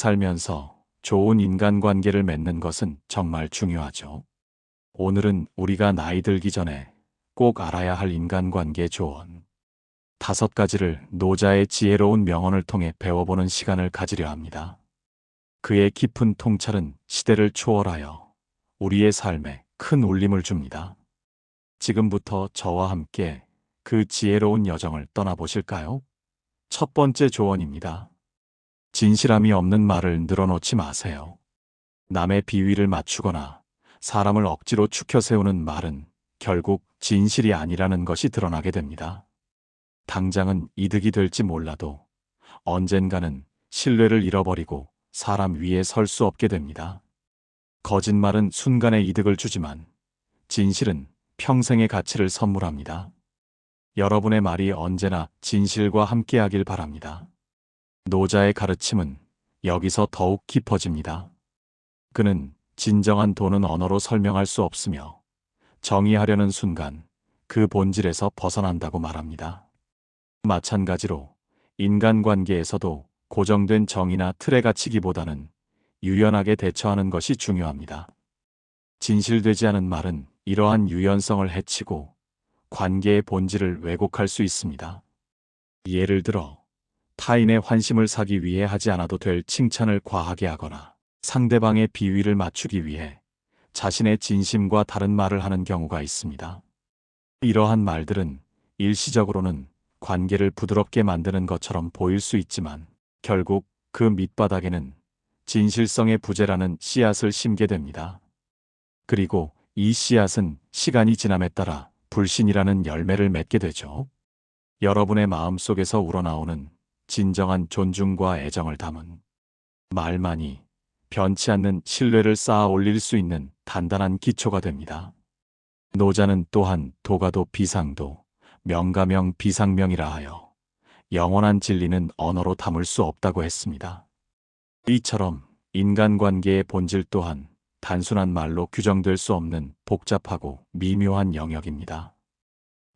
살면서 좋은 인간관계를 맺는 것은 정말 중요하죠. 오늘은 우리가 나이 들기 전에 꼭 알아야 할 인간관계 조언 5가지를 노자의 지혜로운 명언을 통해 배워보는 시간을 가지려 합니다. 그의 깊은 통찰은 시대를 초월하여 우리의 삶에 큰 울림을 줍니다. 지금부터 저와 함께 그 지혜로운 여정을 떠나보실까요? 첫 번째 조언입니다. 진실함이 없는 말을 늘어놓지 마세요. 남의 비위를 맞추거나 사람을 억지로 추켜 세우는 말은 결국 진실이 아니라는 것이 드러나게 됩니다. 당장은 이득이 될지 몰라도 언젠가는 신뢰를 잃어버리고 사람 위에 설 수 없게 됩니다. 거짓말은 순간의 이득을 주지만 진실은 평생의 가치를 선물합니다. 여러분의 말이 언제나 진실과 함께하길 바랍니다. 노자의 가르침은 여기서 더욱 깊어집니다. 그는 진정한 돈은 언어로 설명할 수 없으며 정의하려는 순간 그 본질에서 벗어난다고 말합니다. 마찬가지로 인간관계에서도 고정된 정의나 틀에 갇히기보다는 유연하게 대처하는 것이 중요합니다. 진실되지 않은 말은 이러한 유연성을 해치고 관계의 본질을 왜곡할 수 있습니다. 예를 들어 타인의 환심을 사기 위해 하지 않아도 될 칭찬을 과하게 하거나 상대방의 비위를 맞추기 위해 자신의 진심과 다른 말을 하는 경우가 있습니다. 이러한 말들은 일시적으로는 관계를 부드럽게 만드는 것처럼 보일 수 있지만 결국 그 밑바닥에는 진실성의 부재라는 씨앗을 심게 됩니다. 그리고 이 씨앗은 시간이 지남에 따라 불신이라는 열매를 맺게 되죠. 여러분의 마음속에서 우러나오는 진정한 존중과 애정을 담은 말만이 변치 않는 신뢰를 쌓아 올릴 수 있는 단단한 기초가 됩니다. 노자는 또한 도가도 비상도, 명가명 비상명이라 하여 영원한 진리는 언어로 담을 수 없다고 했습니다. 이처럼 인간관계의 본질 또한 단순한 말로 규정될 수 없는 복잡하고 미묘한 영역입니다.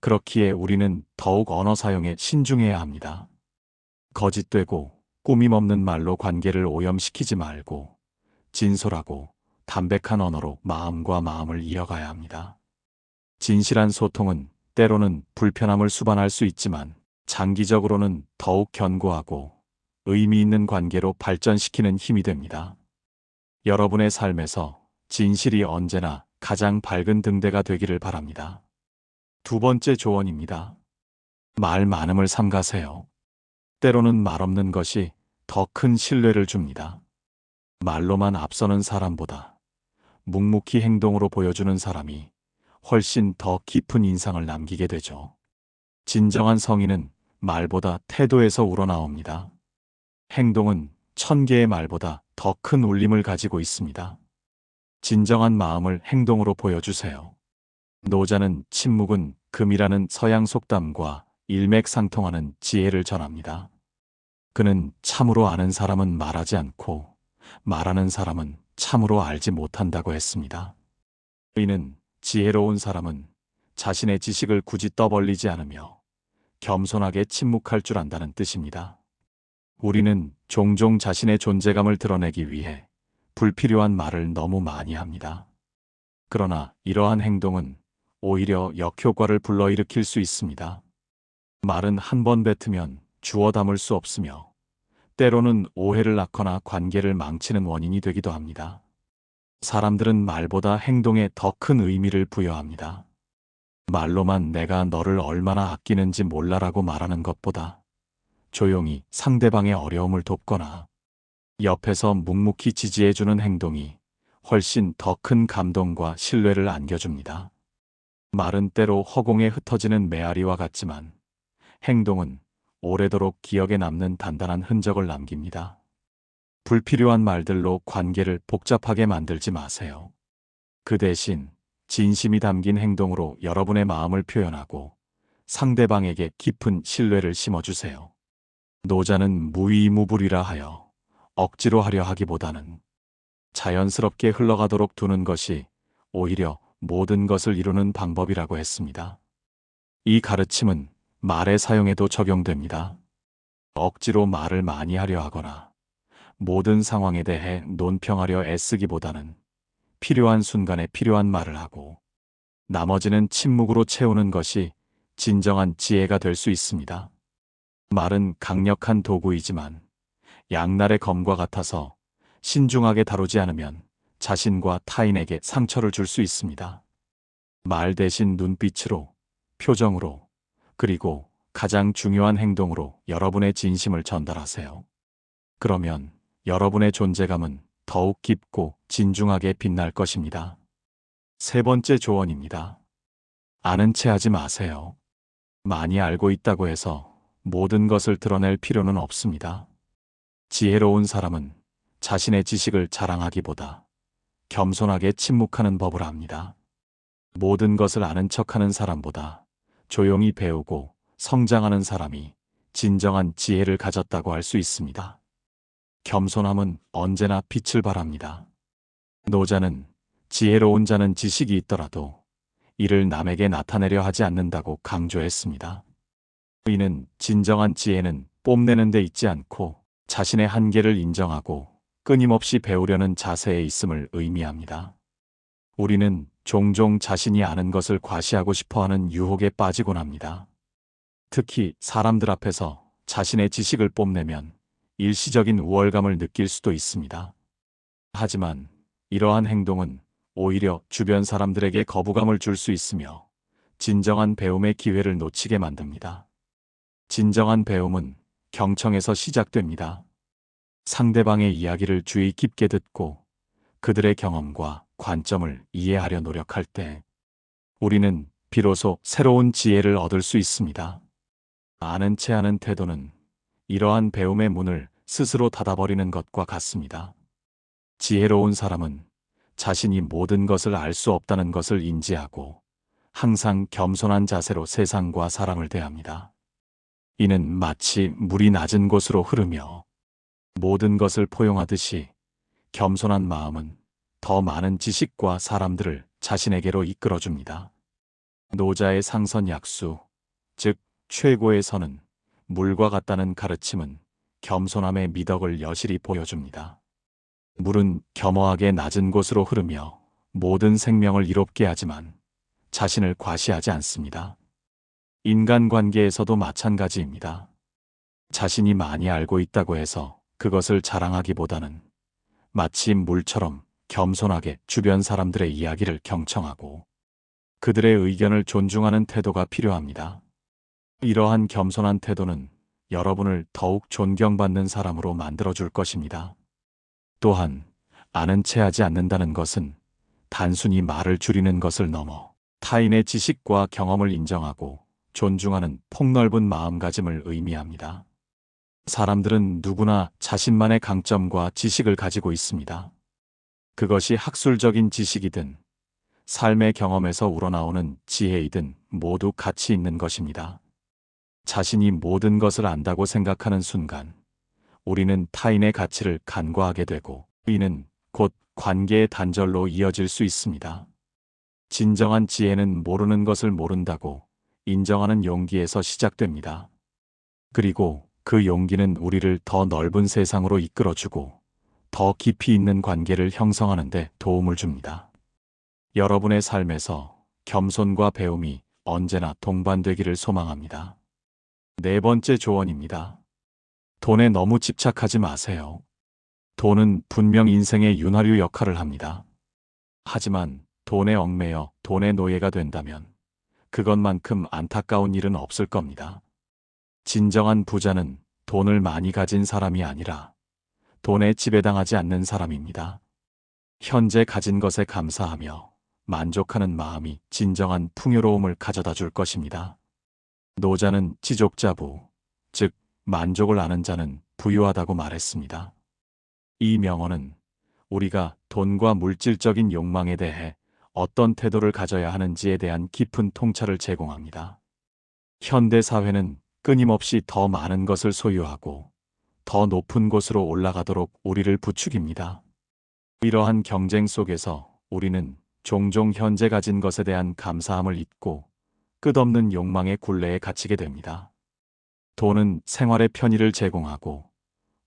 그렇기에 우리는 더욱 언어 사용에 신중해야 합니다. 거짓되고 꾸밈 없는 말로 관계를 오염시키지 말고 진솔하고 담백한 언어로 마음과 마음을 이어가야 합니다. 진실한 소통은 때로는 불편함을 수반할 수 있지만 장기적으로는 더욱 견고하고 의미 있는 관계로 발전시키는 힘이 됩니다. 여러분의 삶에서 진실이 언제나 가장 밝은 등대가 되기를 바랍니다. 두 번째 조언입니다. 말 많음을 삼가세요. 때로는 말 없는 것이 더 큰 신뢰를 줍니다. 말로만 앞서는 사람보다 묵묵히 행동으로 보여주는 사람이 훨씬 더 깊은 인상을 남기게 되죠. 진정한 성의는 말보다 태도에서 우러나옵니다. 행동은 1000개의 말보다 더 큰 울림을 가지고 있습니다. 진정한 마음을 행동으로 보여주세요. 노자는 침묵은 금이라는 서양 속담과 일맥상통하는 지혜를 전합니다. 그는 참으로 아는 사람은 말하지 않고 말하는 사람은 참으로 알지 못한다고 했습니다. 이는 지혜로운 사람은 자신의 지식을 굳이 떠벌리지 않으며 겸손하게 침묵할 줄 안다는 뜻입니다. 우리는 종종 자신의 존재감을 드러내기 위해 불필요한 말을 너무 많이 합니다. 그러나 이러한 행동은 오히려 역효과를 불러일으킬 수 있습니다. 말은 한 번 뱉으면 주워 담을 수 없으며 때로는 오해를 낳거나 관계를 망치는 원인이 되기도 합니다. 사람들은 말보다 행동에 더 큰 의미를 부여합니다. 말로만 내가 너를 얼마나 아끼는지 몰라라고 말하는 것보다 조용히 상대방의 어려움을 돕거나 옆에서 묵묵히 지지해주는 행동이 훨씬 더 큰 감동과 신뢰를 안겨줍니다. 말은 때로 허공에 흩어지는 메아리와 같지만 행동은 오래도록 기억에 남는 단단한 흔적을 남깁니다. 불필요한 말들로 관계를 복잡하게 만들지 마세요. 그 대신 진심이 담긴 행동으로 여러분의 마음을 표현하고 상대방에게 깊은 신뢰를 심어주세요. 노자는 무위무불이라 하여 억지로 하려 하기보다는 자연스럽게 흘러가도록 두는 것이 오히려 모든 것을 이루는 방법이라고 했습니다. 이 가르침은 말의 사용에도 적용됩니다. 억지로 말을 많이 하려 하거나 모든 상황에 대해 논평하려 애쓰기보다는 필요한 순간에 필요한 말을 하고 나머지는 침묵으로 채우는 것이 진정한 지혜가 될 수 있습니다. 말은 강력한 도구이지만 양날의 검과 같아서 신중하게 다루지 않으면 자신과 타인에게 상처를 줄 수 있습니다. 말 대신 눈빛으로, 표정으로, 그리고 가장 중요한 행동으로 여러분의 진심을 전달하세요. 그러면 여러분의 존재감은 더욱 깊고 진중하게 빛날 것입니다. 세 번째 조언입니다. 아는 체 하지 마세요. 많이 알고 있다고 해서 모든 것을 드러낼 필요는 없습니다. 지혜로운 사람은 자신의 지식을 자랑하기보다 겸손하게 침묵하는 법을 압니다. 모든 것을 아는 척하는 사람보다 조용히 배우고 성장하는 사람이 진정한 지혜를 가졌다고 할 수 있습니다. 겸손함은 언제나 빛을 발합니다. 노자는 지혜로운 자는 지식이 있더라도 이를 남에게 나타내려 하지 않는다고 강조했습니다. 이는 진정한 지혜는 뽐내는 데 있지 않고 자신의 한계를 인정하고 끊임없이 배우려는 자세에 있음을 의미합니다. 우리는 종종 자신이 아는 것을 과시하고 싶어하는 유혹에 빠지곤 합니다. 특히 사람들 앞에서 자신의 지식을 뽐내면 일시적인 우월감을 느낄 수도 있습니다. 하지만 이러한 행동은 오히려 주변 사람들에게 거부감을 줄 수 있으며 진정한 배움의 기회를 놓치게 만듭니다. 진정한 배움은 경청에서 시작됩니다. 상대방의 이야기를 주의 깊게 듣고 그들의 경험과 관점을 이해하려 노력할 때 우리는 비로소 새로운 지혜를 얻을 수 있습니다. 아는 체 하는 태도는 이러한 배움의 문을 스스로 닫아버리는 것과 같습니다. 지혜로운 사람은 자신이 모든 것을 알 수 없다는 것을 인지하고 항상 겸손한 자세로 세상과 사람을 대합니다. 이는 마치 물이 낮은 곳으로 흐르며 모든 것을 포용하듯이 겸손한 마음은 더 많은 지식과 사람들을 자신에게로 이끌어줍니다. 노자의 상선약수, 즉 최고의 선은 물과 같다는 가르침은 겸손함의 미덕을 여실히 보여줍니다. 물은 겸허하게 낮은 곳으로 흐르며 모든 생명을 이롭게 하지만 자신을 과시하지 않습니다. 인간관계에서도 마찬가지입니다. 자신이 많이 알고 있다고 해서 그것을 자랑하기보다는 마치 물처럼 겸손하게 주변 사람들의 이야기를 경청하고 그들의 의견을 존중하는 태도가 필요합니다. 이러한 겸손한 태도는 여러분을 더욱 존경받는 사람으로 만들어줄 것입니다. 또한 아는 체 하지 않는다는 것은 단순히 말을 줄이는 것을 넘어 타인의 지식과 경험을 인정하고 존중하는 폭넓은 마음가짐을 의미합니다. 사람들은 누구나 자신만의 강점과 지식을 가지고 있습니다. 그것이 학술적인 지식이든 삶의 경험에서 우러나오는 지혜이든 모두 가치 있는 것입니다. 자신이 모든 것을 안다고 생각하는 순간 우리는 타인의 가치를 간과하게 되고 이는 곧 관계의 단절로 이어질 수 있습니다. 진정한 지혜는 모르는 것을 모른다고 인정하는 용기에서 시작됩니다. 그리고 그 용기는 우리를 더 넓은 세상으로 이끌어주고 더 깊이 있는 관계를 형성하는 데 도움을 줍니다. 여러분의 삶에서 겸손과 배움이 언제나 동반되기를 소망합니다. 네 번째 조언입니다. 돈에 너무 집착하지 마세요. 돈은 분명 인생의 윤활유 역할을 합니다. 하지만 돈에 얽매여 돈의 노예가 된다면 그것만큼 안타까운 일은 없을 겁니다. 진정한 부자는 돈을 많이 가진 사람이 아니라 돈에 지배당하지 않는 사람입니다. 현재 가진 것에 감사하며 만족하는 마음이 진정한 풍요로움을 가져다 줄 것입니다. 노자는 지족자부, 즉 만족을 아는 자는 부유하다고 말했습니다. 이 명언은 우리가 돈과 물질적인 욕망에 대해 어떤 태도를 가져야 하는지에 대한 깊은 통찰을 제공합니다. 현대 사회는 끊임없이 더 많은 것을 소유하고 더 높은 곳으로 올라가도록 우리를 부추깁니다. 이러한 경쟁 속에서 우리는 종종 현재 가진 것에 대한 감사함을 잊고 끝없는 욕망의 굴레에 갇히게 됩니다. 돈은 생활의 편의를 제공하고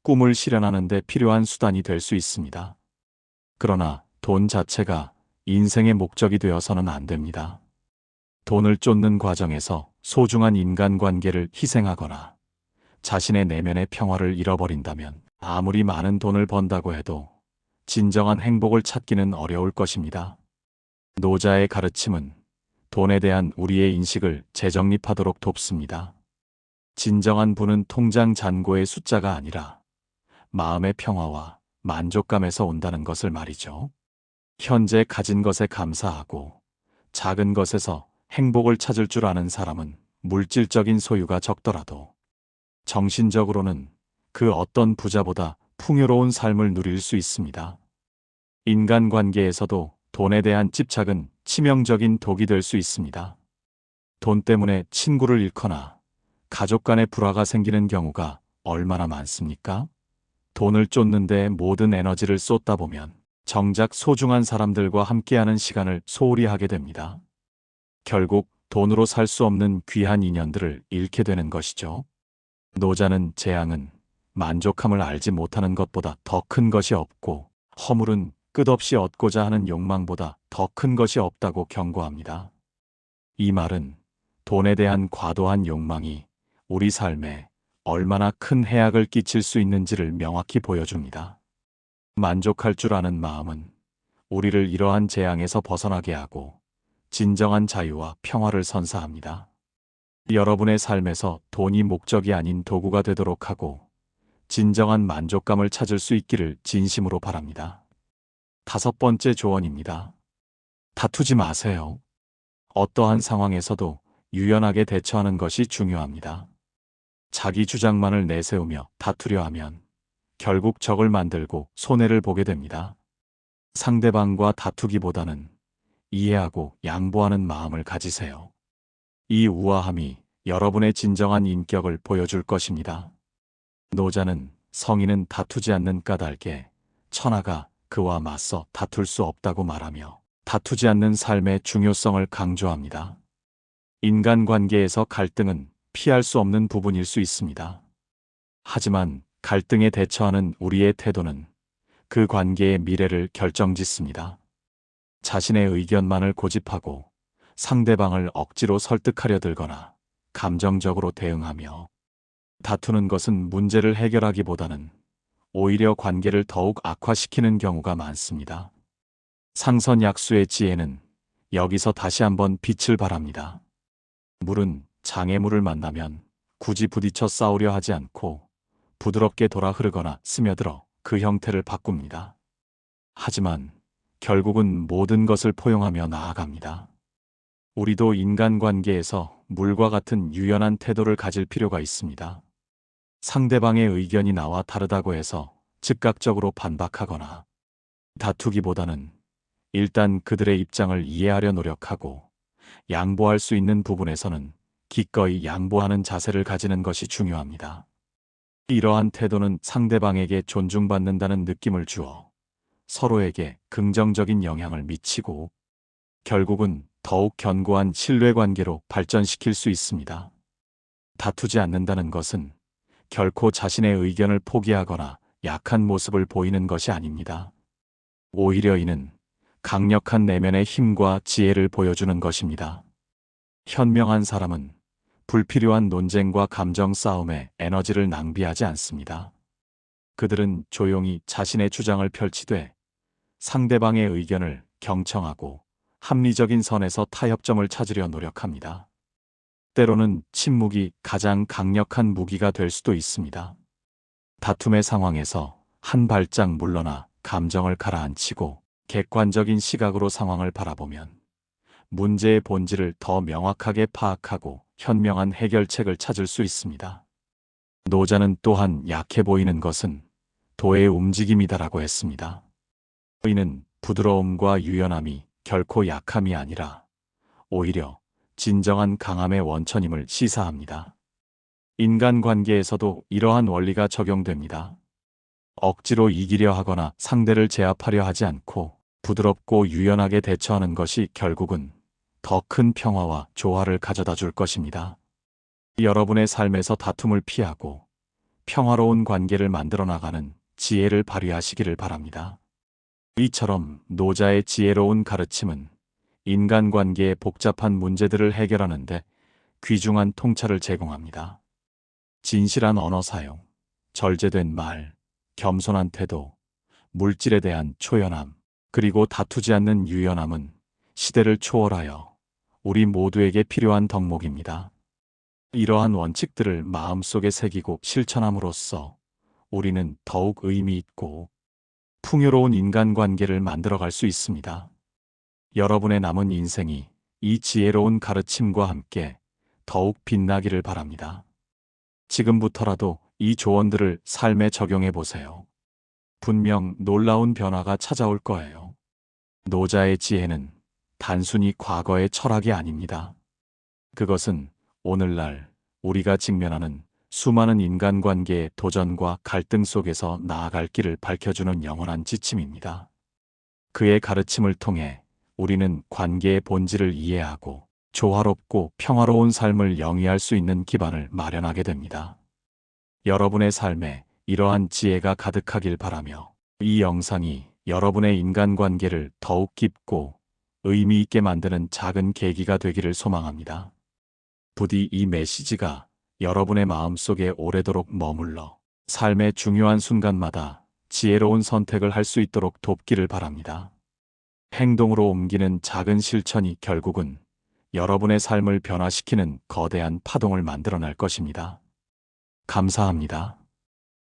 꿈을 실현하는 데 필요한 수단이 될 수 있습니다. 그러나 돈 자체가 인생의 목적이 되어서는 안 됩니다. 돈을 쫓는 과정에서 소중한 인간관계를 희생하거나 자신의 내면의 평화를 잃어버린다면 아무리 많은 돈을 번다고 해도 진정한 행복을 찾기는 어려울 것입니다. 노자의 가르침은 돈에 대한 우리의 인식을 재정립하도록 돕습니다. 진정한 부는 통장 잔고의 숫자가 아니라 마음의 평화와 만족감에서 온다는 것을 말이죠. 현재 가진 것에 감사하고 작은 것에서 행복을 찾을 줄 아는 사람은 물질적인 소유가 적더라도 정신적으로는 그 어떤 부자보다 풍요로운 삶을 누릴 수 있습니다. 인간관계에서도 돈에 대한 집착은 치명적인 독이 될 수 있습니다. 돈 때문에 친구를 잃거나 가족 간의 불화가 생기는 경우가 얼마나 많습니까? 돈을 쫓는데 모든 에너지를 쏟다 보면 정작 소중한 사람들과 함께하는 시간을 소홀히 하게 됩니다. 결국 돈으로 살 수 없는 귀한 인연들을 잃게 되는 것이죠. 노자는 재앙은 만족함을 알지 못하는 것보다 더 큰 것이 없고 허물은 끝없이 얻고자 하는 욕망보다 더 큰 것이 없다고 경고합니다. 이 말은 돈에 대한 과도한 욕망이 우리 삶에 얼마나 큰 해악을 끼칠 수 있는지를 명확히 보여줍니다. 만족할 줄 아는 마음은 우리를 이러한 재앙에서 벗어나게 하고 진정한 자유와 평화를 선사합니다. 여러분의 삶에서 돈이 목적이 아닌 도구가 되도록 하고 진정한 만족감을 찾을 수 있기를 진심으로 바랍니다. 5번째 조언입니다. 다투지 마세요. 어떠한 상황에서도 유연하게 대처하는 것이 중요합니다. 자기 주장만을 내세우며 다투려 하면 결국 적을 만들고 손해를 보게 됩니다. 상대방과 다투기보다는 이해하고 양보하는 마음을 가지세요. 이 우아함이 여러분의 진정한 인격을 보여줄 것입니다. 노자는 성인은 다투지 않는 까닭에 천하가 그와 맞서 다툴 수 없다고 말하며 다투지 않는 삶의 중요성을 강조합니다. 인간관계에서 갈등은 피할 수 없는 부분일 수 있습니다. 하지만 갈등에 대처하는 우리의 태도는 그 관계의 미래를 결정짓습니다. 자신의 의견만을 고집하고 상대방을 억지로 설득하려 들거나 감정적으로 대응하며 다투는 것은 문제를 해결하기보다는 오히려 관계를 더욱 악화시키는 경우가 많습니다. 상선약수의 지혜는 여기서 다시 한번 빛을 발합니다. 물은 장애물을 만나면 굳이 부딪혀 싸우려 하지 않고 부드럽게 돌아 흐르거나 스며들어 그 형태를 바꿉니다. 하지만 결국은 모든 것을 포용하며 나아갑니다. 우리도 인간관계에서 물과 같은 유연한 태도를 가질 필요가 있습니다. 상대방의 의견이 나와 다르다고 해서 즉각적으로 반박하거나 다투기보다는 일단 그들의 입장을 이해하려 노력하고 양보할 수 있는 부분에서는 기꺼이 양보하는 자세를 가지는 것이 중요합니다. 이러한 태도는 상대방에게 존중받는다는 느낌을 주어 서로에게 긍정적인 영향을 미치고 결국은 더욱 견고한 신뢰관계로 발전시킬 수 있습니다. 다투지 않는다는 것은 결코 자신의 의견을 포기하거나 약한 모습을 보이는 것이 아닙니다. 오히려 이는 강력한 내면의 힘과 지혜를 보여주는 것입니다. 현명한 사람은 불필요한 논쟁과 감정 싸움에 에너지를 낭비하지 않습니다. 그들은 조용히 자신의 주장을 펼치되 상대방의 의견을 경청하고 합리적인 선에서 타협점을 찾으려 노력합니다. 때로는 침묵이 가장 강력한 무기가 될 수도 있습니다. 다툼의 상황에서 한 발짝 물러나 감정을 가라앉히고 객관적인 시각으로 상황을 바라보면 문제의 본질을 더 명확하게 파악하고 현명한 해결책을 찾을 수 있습니다. 노자는 또한 약해 보이는 것은 도의 움직임이다라고 했습니다. 이는 부드러움과 유연함이 결코 약함이 아니라 오히려 진정한 강함의 원천임을 시사합니다. 인간관계에서도 이러한 원리가 적용됩니다. 억지로 이기려 하거나 상대를 제압하려 하지 않고 부드럽고 유연하게 대처하는 것이 결국은 더 큰 평화와 조화를 가져다 줄 것입니다. 여러분의 삶에서 다툼을 피하고 평화로운 관계를 만들어 나가는 지혜를 발휘하시기를 바랍니다. 이처럼 노자의 지혜로운 가르침은 인간관계의 복잡한 문제들을 해결하는데 귀중한 통찰을 제공합니다. 진실한 언어 사용, 절제된 말, 겸손한 태도, 물질에 대한 초연함, 그리고 다투지 않는 유연함은 시대를 초월하여 우리 모두에게 필요한 덕목입니다. 이러한 원칙들을 마음속에 새기고 실천함으로써 우리는 더욱 의미 있고 풍요로운 인간관계를 만들어갈 수 있습니다. 여러분의 남은 인생이 이 지혜로운 가르침과 함께 더욱 빛나기를 바랍니다. 지금부터라도 이 조언들을 삶에 적용해 보세요. 분명 놀라운 변화가 찾아올 거예요. 노자의 지혜는 단순히 과거의 철학이 아닙니다. 그것은 오늘날 우리가 직면하는 수많은 인간관계의 도전과 갈등 속에서 나아갈 길을 밝혀주는 영원한 지침입니다. 그의 가르침을 통해 우리는 관계의 본질을 이해하고 조화롭고 평화로운 삶을 영위할 수 있는 기반을 마련하게 됩니다. 여러분의 삶에 이러한 지혜가 가득하길 바라며 이 영상이 여러분의 인간관계를 더욱 깊고 의미 있게 만드는 작은 계기가 되기를 소망합니다. 부디 이 메시지가 여러분의 마음속에 오래도록 머물러 삶의 중요한 순간마다 지혜로운 선택을 할 수 있도록 돕기를 바랍니다. 행동으로 옮기는 작은 실천이 결국은 여러분의 삶을 변화시키는 거대한 파동을 만들어낼 것입니다. 감사합니다.